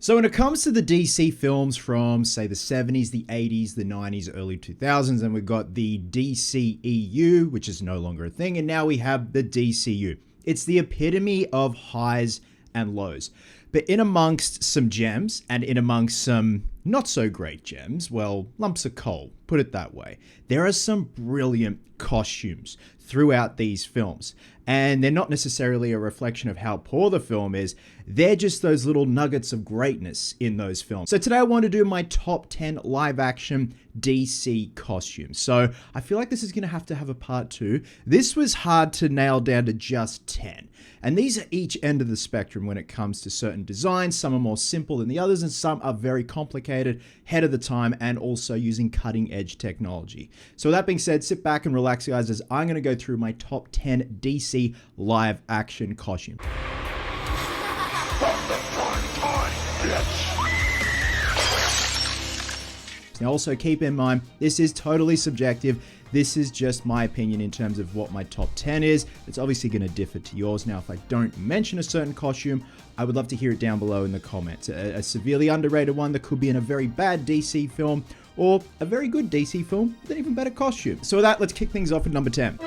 So when it comes to the DC films from, say, the 70s, the 80s, the 90s, early 2000s, and we've got the DCEU, which is no longer a thing, and now we have the DCU. It's the epitome of highs and lows. But in amongst some gems, and in amongst some not so great gems, well, lumps of coal, put it that way, there are some brilliant costumes throughout these films. And they're not necessarily a reflection of how poor the film is, they're just those little nuggets of greatness in those films. So today I want to do my top 10 live action DC costumes. So I feel like this is going to have a part 2. This was hard to nail down to just 10. And these are each end of the spectrum when it comes to certain designs. Some are more simple than the others, and some are very complicated, ahead of the time, and also using cutting edge technology. So with that being said, sit back and relax, guys, as I'm going to go through my top 10 DC live action costumes. Now also keep in mind, this is totally subjective. This is just my opinion in terms of what my top 10 is. It's obviously going to differ to yours. Now, if I don't mention a certain costume, I would love to hear it down below in the comments. A severely underrated one that could be in a very bad DC film, or a very good DC film with an even better costume. So with that, let's kick things off at number 10.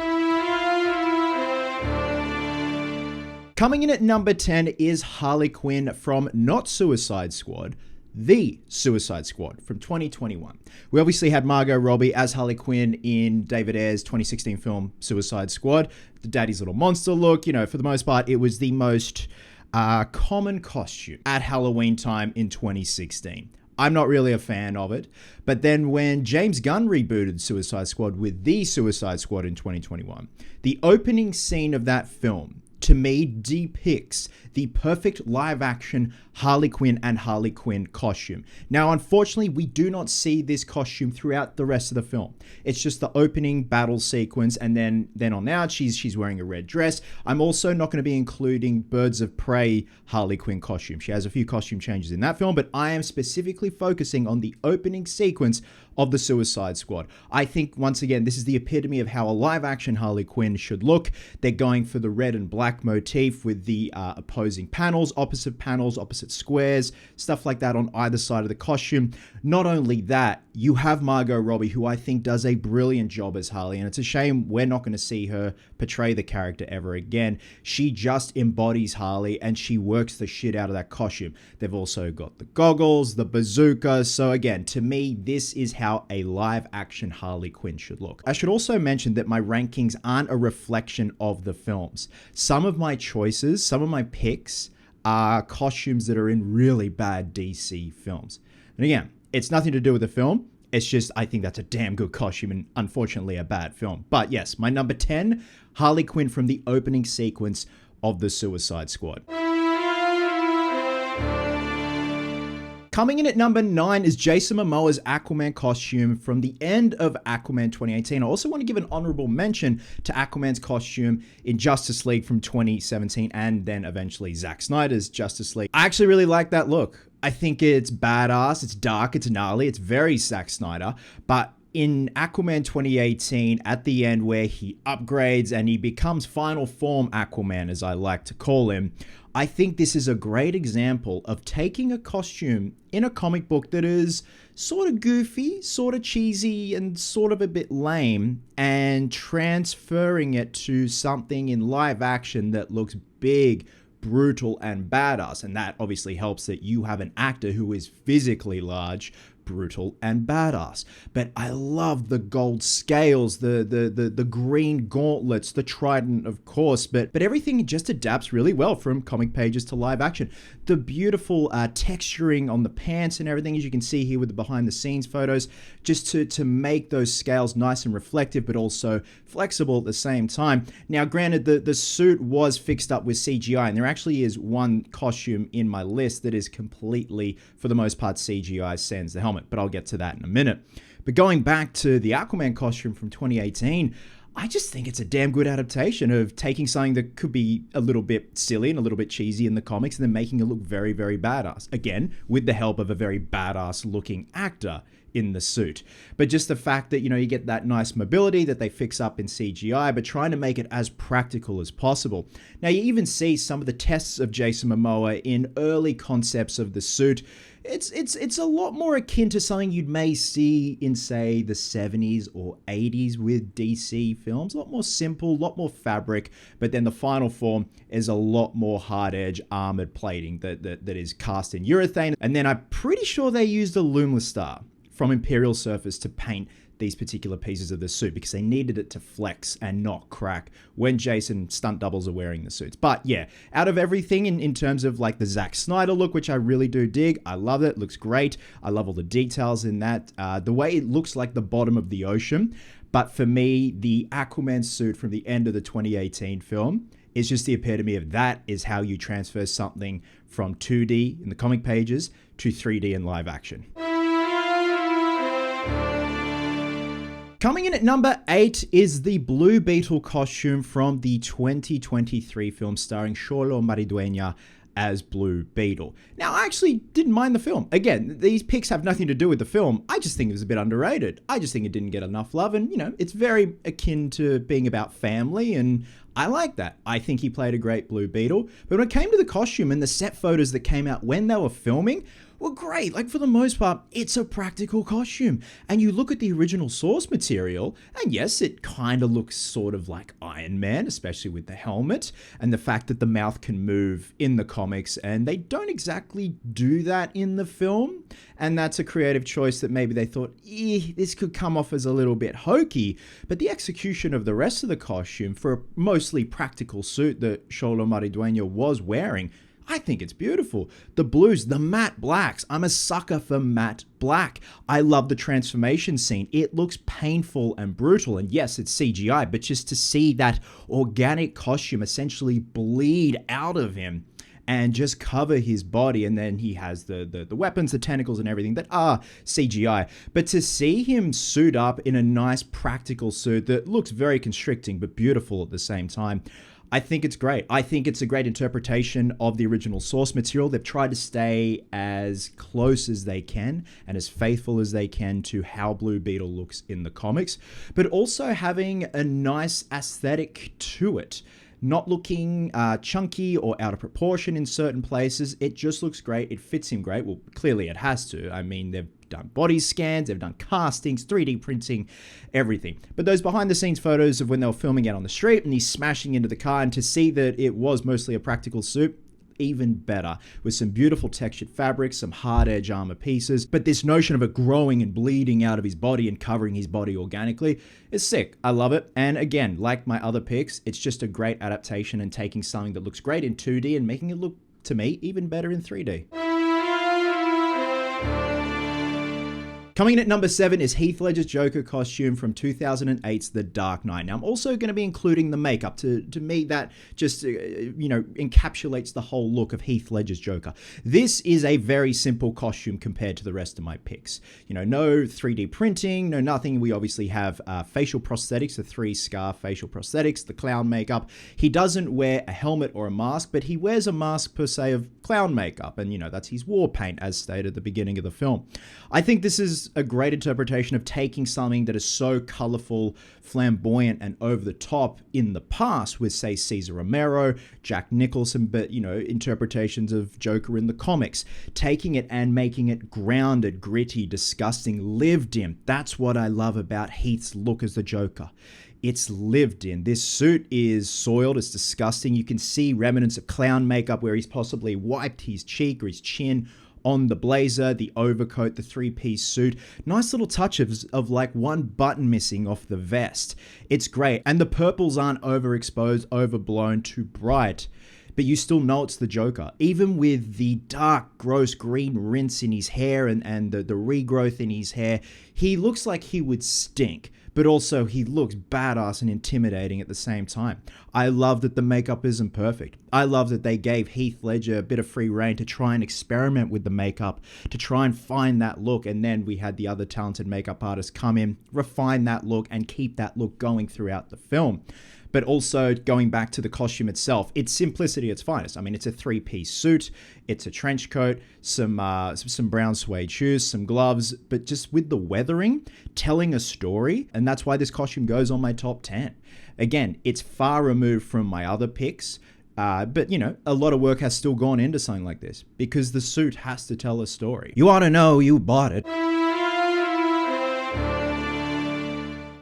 Coming in at number 10 is Harley Quinn from not Suicide Squad, The Suicide Squad from 2021. We obviously had Margot Robbie as Harley Quinn in David Ayer's 2016 film Suicide Squad. The daddy's little monster look, for the most part, it was the most common costume at Halloween time in 2016. I'm not really a fan of it. But then when James Gunn rebooted Suicide Squad with The Suicide Squad in 2021, the opening scene of that film, to me, depicts the perfect live-action Harley Quinn and Harley Quinn costume. Now, unfortunately, we do not see this costume throughout the rest of the film. It's just the opening battle sequence, and then on out, she's wearing a red dress. I'm also not going to be including Birds of Prey Harley Quinn costume. She has a few costume changes in that film, but I am specifically focusing on the opening sequence of the Suicide Squad. I think, once again, this is the epitome of how a live-action Harley Quinn should look. They're going for the red and black motif with the opposing panels, opposite squares, stuff like that on either side of the costume. Not only that, you have Margot Robbie, who I think does a brilliant job as Harley, and it's a shame we're not going to see her portray the character ever again. She just embodies Harley, and she works the shit out of that costume. They've also got the goggles, the bazooka, so again, to me, this is how a live-action Harley Quinn should look. I should also mention that my rankings aren't a reflection of the films. Some of my choices, some of my picks are costumes that are in really bad DC films. And again, it's nothing to do with the film. It's just, I think that's a damn good costume and unfortunately a bad film. But yes, my number 10, Harley Quinn from the opening sequence of The Suicide Squad. Coming in at number 9 is Jason Momoa's Aquaman costume from the end of Aquaman 2018. I also want to give an honorable mention to Aquaman's costume in Justice League from 2017 and then eventually Zack Snyder's Justice League. I actually really like that look. I think it's badass, it's dark, it's gnarly, it's very Zack Snyder, but in Aquaman 2018, at the end where he upgrades and he becomes final form Aquaman, as I like to call him, I think this is a great example of taking a costume in a comic book that is sort of goofy, sort of cheesy, and sort of a bit lame, and transferring it to something in live action that looks big, brutal, and badass. And that obviously helps that you have an actor who is physically large, brutal, and badass. But I love the gold scales, the green gauntlets, the trident, of course, but everything just adapts really well from comic pages to live action. The beautiful texturing on the pants and everything, as you can see here with the behind the scenes photos, just to make those scales nice and reflective, but also flexible at the same time. Now, granted, the suit was fixed up with CGI, and there actually is one costume in my list that is completely, for the most part, CGI sans the helmet, but I'll get to that in a minute. But going back to the Aquaman costume from 2018, I just think it's a damn good adaptation of taking something that could be a little bit silly and a little bit cheesy in the comics and then making it look very, very badass. Again, with the help of a very badass looking actor in the suit. But just the fact that, you get that nice mobility that they fix up in CGI, but trying to make it as practical as possible. Now, you even see some of the tests of Jason Momoa in early concepts of the suit. It's a lot more akin to something you'd may see in, say, the 70s or 80s with DC films. A lot more simple, a lot more fabric, but then the final form is a lot more hard edge armored plating that is cast in urethane. And then I'm pretty sure they used a Lumlastar from Imperial Surface to paint these particular pieces of the suit because they needed it to flex and not crack when Jason stunt doubles are wearing the suits. But yeah, out of everything in terms of like the Zack Snyder look, which I really do dig, I love it. Looks great. I love all the details in that. The way it looks like the bottom of the ocean. But for me, the Aquaman suit from the end of the 2018 film is just the epitome of that is how you transfer something from 2D in the comic pages to 3D in live action. Coming in at number 8 is the Blue Beetle costume from the 2023 film starring Xolo Maridueña as Blue Beetle. Now, I actually didn't mind the film. Again, these picks have nothing to do with the film. I just think it was a bit underrated. I just think it didn't get enough love, and, it's very akin to being about family, and I like that. I think he played a great Blue Beetle. But when it came to the costume and the set photos that came out when they were filming, were great. Like, for the most part, it's a practical costume. And you look at the original source material, and yes, it kind of looks sort of like Iron Man, especially with the helmet, and the fact that the mouth can move in the comics, and they don't exactly do that in the film. And that's a creative choice that maybe they thought, this could come off as a little bit hokey. But the execution of the rest of the costume for a mostly practical suit that Xolo Maridueña was wearing, I think it's beautiful. The blues, the matte blacks. I'm a sucker for matte black. I love the transformation scene. It looks painful and brutal. And yes, it's CGI, but just to see that organic costume essentially bleed out of him and just cover his body, and then he has the weapons, the tentacles and everything that are CGI. But to see him suit up in a nice practical suit that looks very constricting but beautiful at the same time, I think it's great. I think it's a great interpretation of the original source material. They've tried to stay as close as they can and as faithful as they can to how Blue Beetle looks in the comics, but also having a nice aesthetic to it. Not looking chunky or out of proportion in certain places. It just looks great. It fits him great. Well, clearly it has to. I mean, they've done body scans, they've done castings, 3D printing, everything. But those behind the scenes photos of when they were filming out on the street and he's smashing into the car, and to see that it was mostly a practical suit, even better, with some beautiful textured fabrics, some hard edge armor pieces. But this notion of it growing and bleeding out of his body and covering his body organically is sick. I love it. And again, like my other picks, it's just a great adaptation and taking something that looks great in 2D and making it look, to me, even better in 3D. Coming in at number 7 is Heath Ledger's Joker costume from 2008's The Dark Knight. Now, I'm also going to be including the makeup. To me, that just, encapsulates the whole look of Heath Ledger's Joker. This is a very simple costume compared to the rest of my picks. No 3D printing, no nothing. We obviously have facial prosthetics, the 3 scar facial prosthetics, the clown makeup. He doesn't wear a helmet or a mask, but he wears a mask, per se, of clown makeup. And, that's his war paint, as stated at the beginning of the film. I think this is a great interpretation of taking something that is so colorful, flamboyant, and over the top in the past with, say, Cesar Romero, Jack Nicholson, but, interpretations of Joker in the comics, taking it and making it grounded, gritty, disgusting, lived in. That's what I love about Heath's look as the Joker. It's lived in. This suit is soiled. It's disgusting. You can see remnants of clown makeup where he's possibly wiped his cheek or his chin on the blazer, the overcoat, the 3-piece suit. Nice little touches of like one button missing off the vest. It's great. And the purples aren't overexposed, overblown, too bright. But you still know it's the Joker. Even with the dark, gross green rinse in his hair and the regrowth in his hair, he looks like he would stink. But also he looks badass and intimidating at the same time. I love that the makeup isn't perfect. I love that they gave Heath Ledger a bit of free rein to try and experiment with the makeup, to try and find that look. And then we had the other talented makeup artists come in, refine that look, and keep that look going throughout the film. but also going back to the costume itself, it's simplicity at its finest. I mean, it's a 3-piece suit, it's a trench coat, some brown suede shoes, some gloves, but just with the weathering, telling a story, and that's why this costume goes on my top 10. Again, it's far removed from my other picks, but, you know, a lot of work has still gone into something like this because the suit has to tell a story. You ought to know you bought it.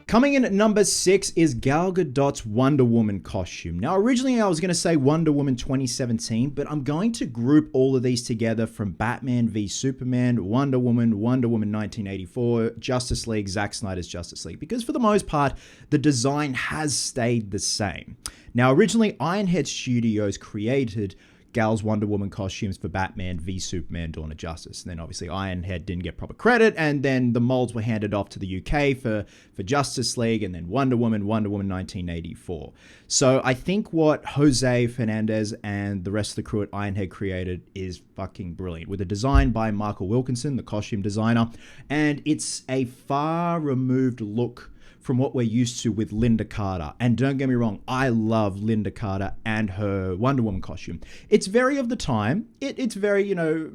Coming in at number 6 is Gal Gadot's Wonder Woman costume. Now, originally I was going to say Wonder Woman 2017, but I'm going to group all of these together from Batman v Superman, Wonder Woman 1984, Justice League, Zack Snyder's Justice League, because for the most part, the design has stayed the same. Now, originally, Ironhead Studios created Gal's Wonder Woman costumes for Batman v Superman Dawn of Justice. And then obviously Ironhead didn't get proper credit, and then the molds were handed off to the UK for Justice League, and then Wonder Woman 1984. So I think what Jose Fernandez and the rest of the crew at Ironhead created is fucking brilliant, with a design by Michael Wilkinson, the costume designer, and it's a far removed look from what we're used to with Linda Carter. And don't get me wrong, I love Linda Carter and her Wonder Woman costume. It's very of the time. It's very, you know,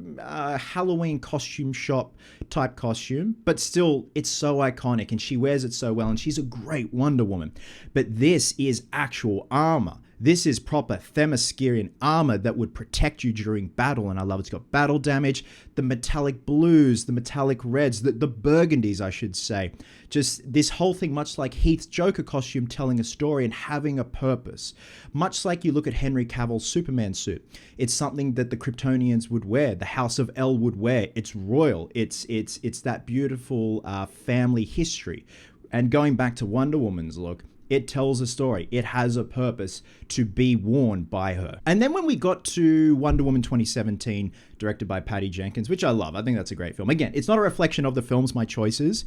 Halloween costume shop type costume, but still, it's so iconic and she wears it so well, and she's a great Wonder Woman. But this is actual armor. This is proper Themysciran armor that would protect you during battle, and I love it's got battle damage, the metallic blues, the metallic reds, the burgundies, I should say. Just this whole thing, much like Heath's Joker costume, telling a story and having a purpose. Much like you look at Henry Cavill's Superman suit. It's something that the Kryptonians would wear, the House of El would wear. It's royal. It's that beautiful family history. And going back to Wonder Woman's look, it tells a story. It has a purpose to be worn by her. And then when we got to Wonder Woman 2017, directed by Patty Jenkins, which I love. I think that's a great film. Again, it's not a reflection of the films, my choices,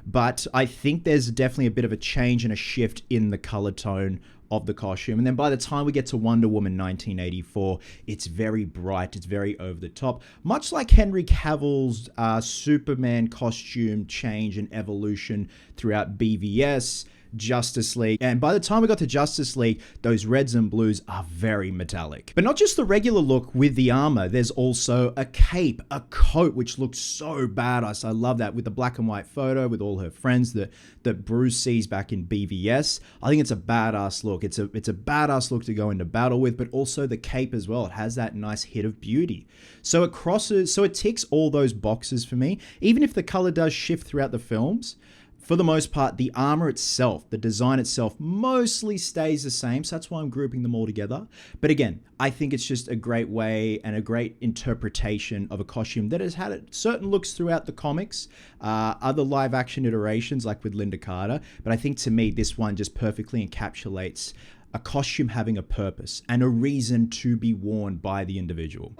but I think there's definitely a bit of a change and a shift in the color tone of the costume. And then by the time we get to Wonder Woman 1984, it's very bright, it's very over the top. Much like Henry Cavill's Superman costume change and evolution throughout BVS, Justice League. And by the time we got to Justice League, those reds and blues are very metallic. But not just the regular look with the armor, there's also a cape, a coat, which looks so badass. I love that, with the black and white photo with all her friends that Bruce sees back in BVS. I think it's a badass look. It's a badass look to go into battle with, but also the cape as well. It has that nice hit of beauty. So it ticks all those boxes for me. Even if the color does shift throughout the films, for the most part, the armor itself, the design itself, mostly stays the same. So that's why I'm grouping them all together. But again, I think it's just a great way and a great interpretation of a costume that has had certain looks throughout the comics, other live action iterations like with Linda Carter. But I think to me, this one just perfectly encapsulates a costume having a purpose and a reason to be worn by the individual.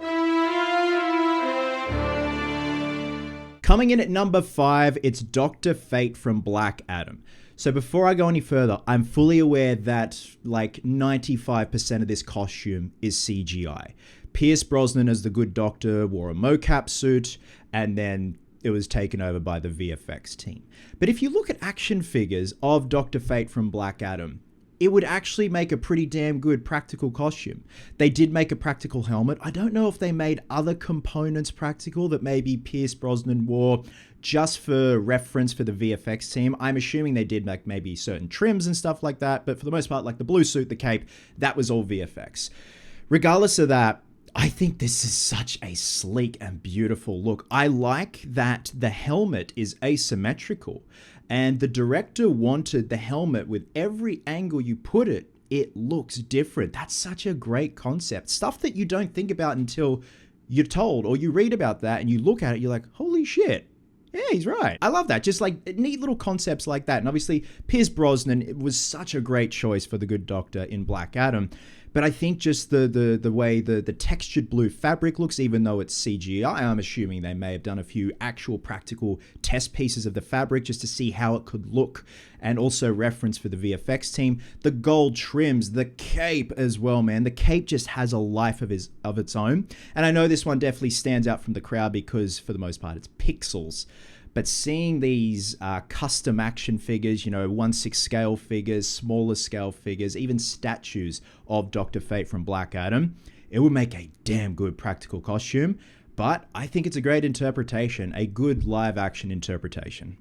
Coming in at number 5, it's Dr. Fate from Black Adam. So before I go any further, I'm fully aware that like 95% of this costume is CGI. Pierce Brosnan as the Good Doctor wore a mocap suit, and then it was taken over by the VFX team. But if you look at action figures of Dr. Fate from Black Adam, it would actually make a pretty damn good practical costume. They did make a practical helmet. I don't know if they made other components practical that maybe Pierce Brosnan wore just for reference for the VFX team. I'm assuming they did make maybe certain trims and stuff like that, but for the most part, like the blue suit, the cape, that was all VFX. Regardless of that, I think this is such a sleek and beautiful look. I like that the helmet is asymmetrical, and the director wanted the helmet with every angle you put it, it looks different. That's such a great concept. Stuff that you don't think about until you're told, or you read about that and you look at it, you're like, holy shit. Yeah, he's right. I love that. Just like neat little concepts like that. And obviously, Pierce Brosnan was such a great choice for the Good Doctor in Black Adam. But I think just the way the textured blue fabric looks, even though it's CGI, I'm assuming they may have done a few actual practical test pieces of the fabric just to see how it could look, and also reference for the VFX team. The gold trims, the cape as well, man. The cape just has a life of its own. And I know this one definitely stands out from the crowd because for the most part it's pixels. But seeing these custom action figures, 1/6 scale figures, smaller scale figures, even statues of Dr. Fate from Black Adam, it would make a damn good practical costume. But I think it's a great interpretation, a good live action interpretation.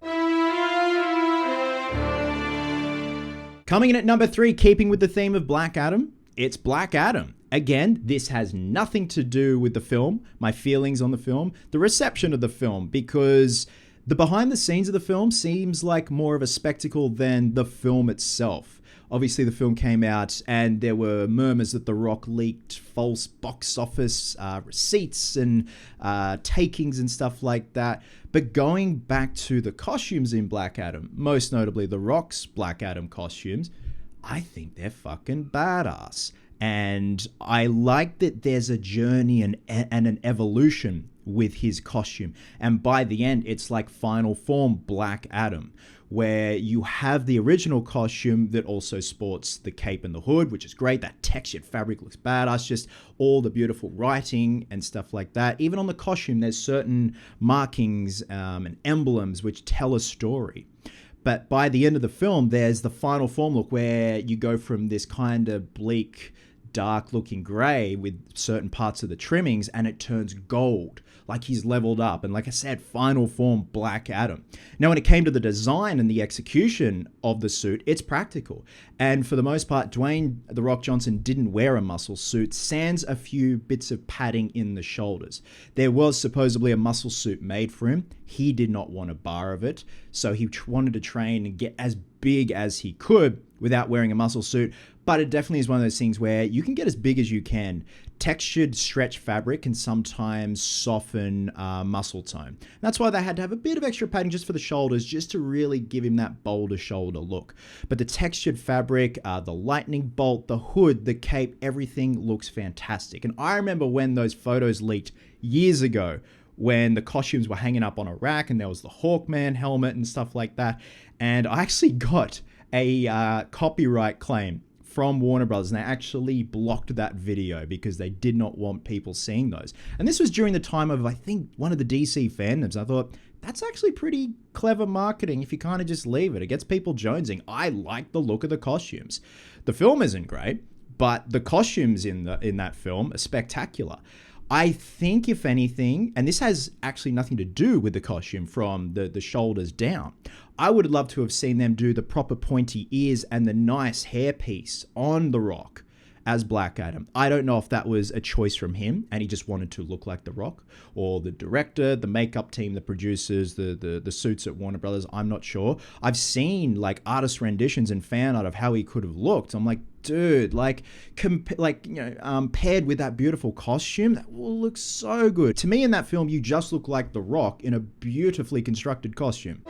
Coming in at number 3, keeping with the theme of Black Adam, it's Black Adam. Again, this has nothing to do with the film, my feelings on the film, the reception of the film, because the behind the scenes of the film seems like more of a spectacle than the film itself. Obviously, the film came out and there were murmurs that The Rock leaked false box office receipts and takings and stuff like that. But going back to the costumes in Black Adam, most notably The Rock's Black Adam costumes, I think they're fucking badass. And I like that there's a journey and an evolution with his costume. And by the end, it's like final form Black Adam, where you have the original costume that also sports the cape and the hood, which is great. That textured fabric looks badass. Just all the beautiful writing and stuff like that. Even on the costume, there's certain markings and emblems which tell a story. But by the end of the film, there's the final form look where you go from this kind of bleak, dark looking gray with certain parts of the trimmings and it turns gold, like he's leveled up. And like I said, final form Black Adam. Now, when it came to the design and the execution of the suit, it's practical. And for the most part, Dwayne "The Rock" Johnson didn't wear a muscle suit, sans a few bits of padding in the shoulders. There was supposedly a muscle suit made for him. He did not want a bar of it, so he wanted to train and get as big as he could without wearing a muscle suit. But it definitely is one of those things where you can get as big as you can. Textured stretch fabric can sometimes soften muscle tone. That's why they had to have a bit of extra padding just for the shoulders, just to really give him that bolder shoulder look. But the textured fabric, the lightning bolt, the hood, the cape, everything looks fantastic. And I remember when those photos leaked years ago, when the costumes were hanging up on a rack and there was the Hawkman helmet and stuff like that. And I actually got a copyright claim from Warner Brothers, and they actually blocked that video because they did not want people seeing those. And this was during the time of, I think, one of the DC fandoms. I thought, that's actually pretty clever marketing if you kind of just leave it. It gets people jonesing. I like the look of the costumes. The film isn't great, but the costumes in that film are spectacular. I think, if anything, and this has actually nothing to do with the costume from the shoulders down, I would love to have seen them do the proper pointy ears and the nice hairpiece on The Rock as Black Adam. I don't know if that was a choice from him and he just wanted to look like The Rock, or the director, the makeup team, the producers, the suits at Warner Brothers. I'm not sure. I've seen like artist renditions and fan art of how he could have looked. I'm like, dude, paired with that beautiful costume, that will look so good. To me, in that film, you just look like The Rock in a beautifully constructed costume.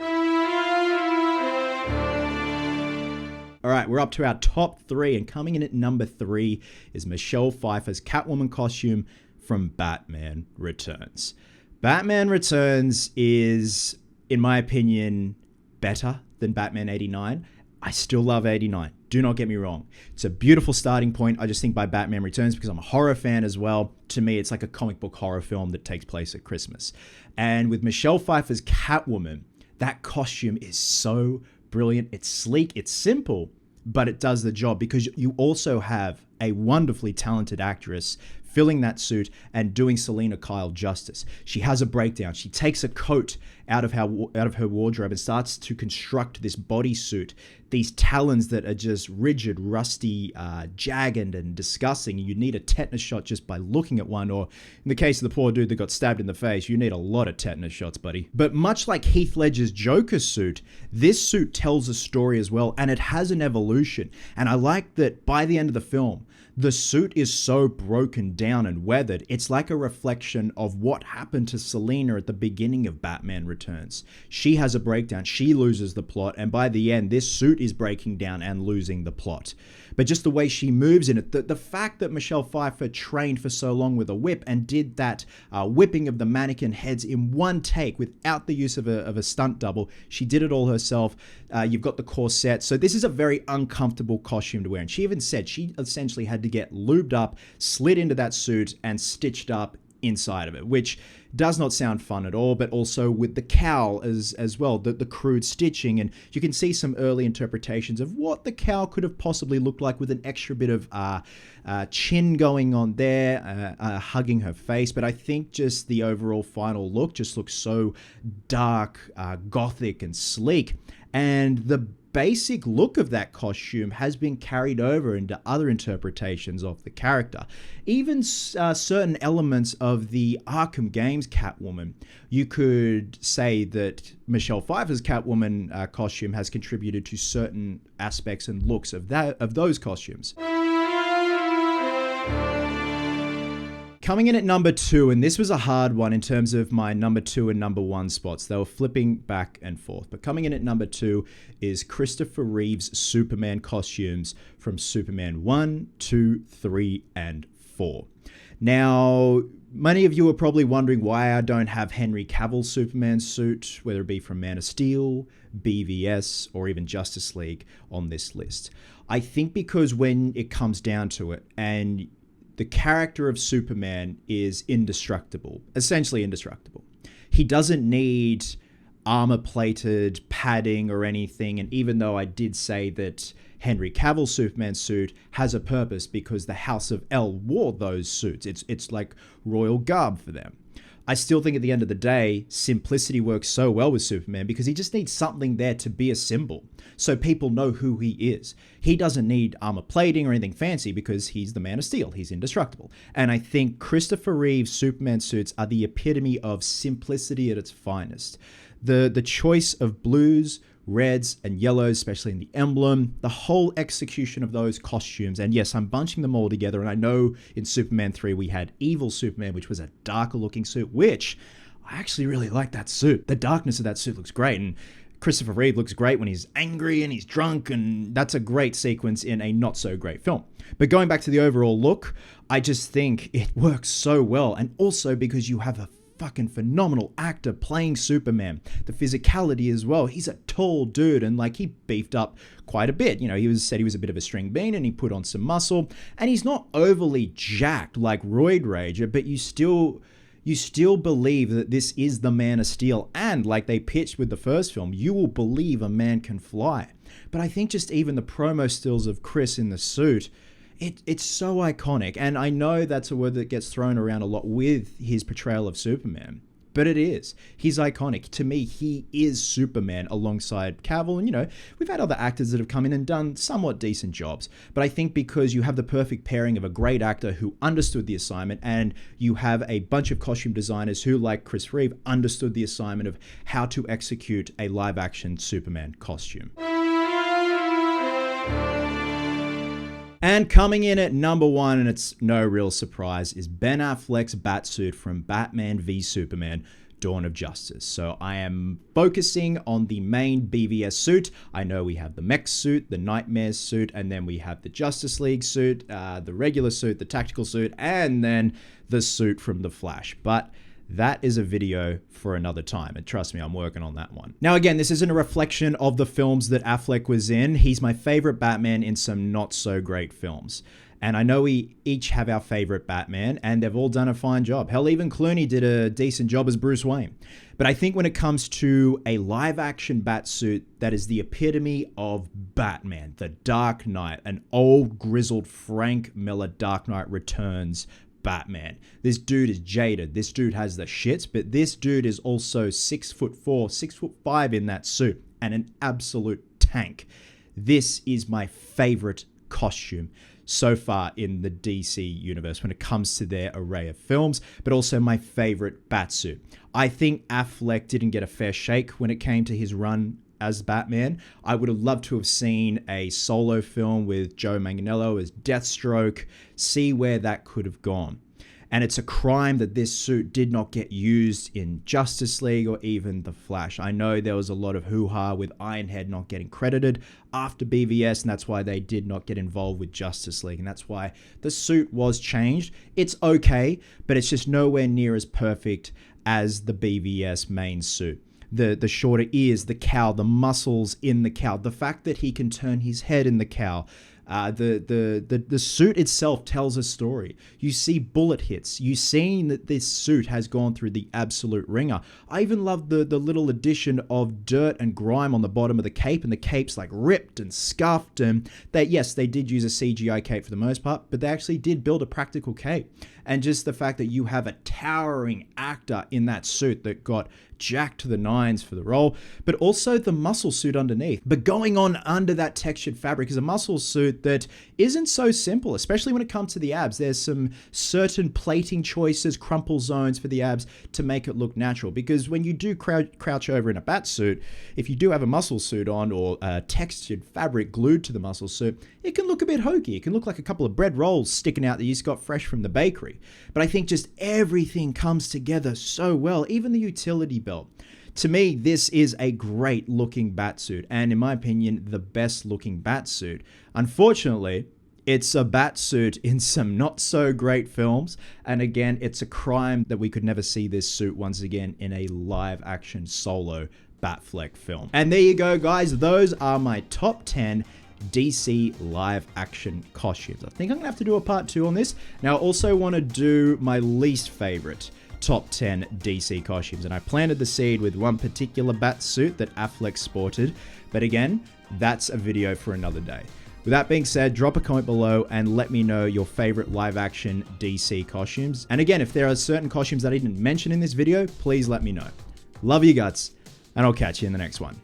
All right, we're up to our top 3, and coming in at number 3 is Michelle Pfeiffer's Catwoman costume from Batman Returns. Batman Returns is, in my opinion, better than Batman 89. I still love 89. Do not get me wrong. It's a beautiful starting point. I just think by Batman Returns, because I'm a horror fan as well, to me, it's like a comic book horror film that takes place at Christmas. And with Michelle Pfeiffer's Catwoman, that costume is so brilliant. It's sleek, it's simple, but it does the job because you also have a wonderfully talented actress filling that suit and doing Selena Kyle justice. She has a breakdown. She takes a coat out of her wardrobe and starts to construct this bodysuit, these talons that are just rigid, rusty, jagged, and disgusting. You need a tetanus shot just by looking at one, or in the case of the poor dude that got stabbed in the face, you need a lot of tetanus shots, buddy. But much like Heath Ledger's Joker suit, this suit tells a story as well, and it has an evolution. And I like that by the end of the film, the suit is so broken down and weathered, it's like a reflection of what happened to Selena at the beginning of Batman Returns. She has a breakdown, she loses the plot, and by the end, this suit is breaking down and losing the plot. But just the way she moves in it, the fact that Michelle Pfeiffer trained for so long with a whip and did that whipping of the mannequin heads in one take without the use of a stunt double, she did it all herself. You've got the corset, so this is a very uncomfortable costume to wear. And she even said she essentially had to get lubed up, slid into that suit, and stitched up inside of it, which does not sound fun at all, but also with the cowl as well, the crude stitching. And you can see some early interpretations of what the cowl could have possibly looked like with an extra bit of chin going on there, hugging her face. But I think just the overall final look just looks so dark, gothic and sleek. And the basic look of that costume has been carried over into other interpretations of the character. Even certain elements of the Arkham games Catwoman, you could say that Michelle Pfeiffer's Catwoman costume has contributed to certain aspects and looks of those costumes. Coming in at number 2, and this was a hard one in terms of my number 2 and number 1 spots. They were flipping back and forth. But coming in at number 2 is Christopher Reeve's Superman costumes from Superman 1, 2, 3, and 4. Now, many of you are probably wondering why I don't have Henry Cavill's Superman suit, whether it be from Man of Steel, BVS, or even Justice League on this list. I think because when it comes down to it, and the character of Superman is indestructible, essentially indestructible. He doesn't need armor-plated padding or anything, and even though I did say that Henry Cavill's Superman suit has a purpose because the House of El wore those suits, it's like royal garb for them. I still think at the end of the day, simplicity works so well with Superman because he just needs something there to be a symbol so people know who he is. He doesn't need armor plating or anything fancy because he's the Man of Steel. He's indestructible. And I think Christopher Reeve's Superman suits are the epitome of simplicity at its finest. The choice of blues, reds, and yellows, especially in the emblem, the whole execution of those costumes. And yes, I'm bunching them all together. And I know in Superman 3, we had Evil Superman, which was a darker looking suit, which I actually really like that suit. The darkness of that suit looks great. And Christopher Reeve looks great when he's angry and he's drunk. And that's a great sequence in a not so great film. But going back to the overall look, I just think it works so well. And also because you have a fucking phenomenal actor playing Superman. The physicality as well. He's a tall dude and like he beefed up quite a bit. You know, he said he was a bit of a string bean and he put on some muscle, and he's not overly jacked like Roid Rager, but you still believe that this is the Man of Steel, and like they pitched with the first film, you will believe a man can fly. But I think just even the promo stills of Chris in the suit, it's so iconic, and I know that's a word that gets thrown around a lot with his portrayal of Superman, but it is. He's iconic. To me, he is Superman alongside Cavill, and you know, we've had other actors that have come in and done somewhat decent jobs, but I think because you have the perfect pairing of a great actor who understood the assignment, and you have a bunch of costume designers who, like Chris Reeve, understood the assignment of how to execute a live-action Superman costume. And coming in at number 1, and it's no real surprise, is Ben Affleck's Batsuit from Batman v Superman: Dawn of Justice. So I am focusing on the main BVS suit. I know we have the mech suit, the Nightmare suit, and then we have the Justice League suit, the regular suit, the tactical suit, and then the suit from The Flash. But that is a video for another time, and trust me, I'm working on that one. Now again, this isn't a reflection of the films that Affleck was in. He's my favorite Batman in some not so great films. And I know we each have our favorite Batman, and they've all done a fine job. Hell, even Clooney did a decent job as Bruce Wayne. But I think when it comes to a live-action Batsuit that is the epitome of Batman, the Dark Knight, an old, grizzled Frank Miller Dark Knight Returns Batman. This dude is jaded. This dude has the shits, but this dude is also 6'4", 6'5" in that suit, and an absolute tank. This is my favorite costume so far in the DC universe when it comes to their array of films, but also my favorite Batsuit. I think Affleck didn't get a fair shake when it came to his run as Batman. I would have loved to have seen a solo film with Joe Manganiello as Deathstroke, see where that could have gone. And it's a crime that this suit did not get used in Justice League or even The Flash. I know there was a lot of hoo-ha with Ironhead not getting credited after BVS, and that's why they did not get involved with Justice League, and that's why the suit was changed. It's okay, but it's just nowhere near as perfect as the BVS main suit. The shorter ears, the cowl, the muscles in the cowl, the fact that he can turn his head in the cowl, The suit itself tells a story. You see bullet hits. You see that this suit has gone through the absolute ringer. I even love the little addition of dirt and grime on the bottom of the cape, and the cape's like ripped and scuffed. And yes, they did use a CGI cape for the most part, but they actually did build a practical cape. And just the fact that you have a towering actor in that suit that got jacked to the nines for the role, but also the muscle suit underneath. But going on under that textured fabric is a muscle suit that isn't so simple, especially when it comes to the abs. There's some certain plating choices, crumple zones for the abs to make it look natural. Because when you do crouch over in a bat suit, if you do have a muscle suit on or textured fabric glued to the muscle suit, it can look a bit hokey. It can look like a couple of bread rolls sticking out that you just got fresh from the bakery. But I think just everything comes together so well, even the utility belt. To me, this is a great looking batsuit, and in my opinion, the best looking batsuit. Unfortunately, it's a batsuit in some not so great films, and again, it's a crime that we could never see this suit once again in a live action solo Batfleck film. And there you go, guys. Those are my top 10 DC live action costumes. I think I'm gonna have to do a part 2 on this. Now, I also want to do my least favorite top 10 DC costumes, and I planted the seed with one particular bat suit that Affleck sported, but again, that's a video for another day. With that being said, drop a comment below and let me know your favorite live action DC costumes. And again, if there are certain costumes that I didn't mention in this video, please let me know. Love you guts, and I'll catch you in the next one.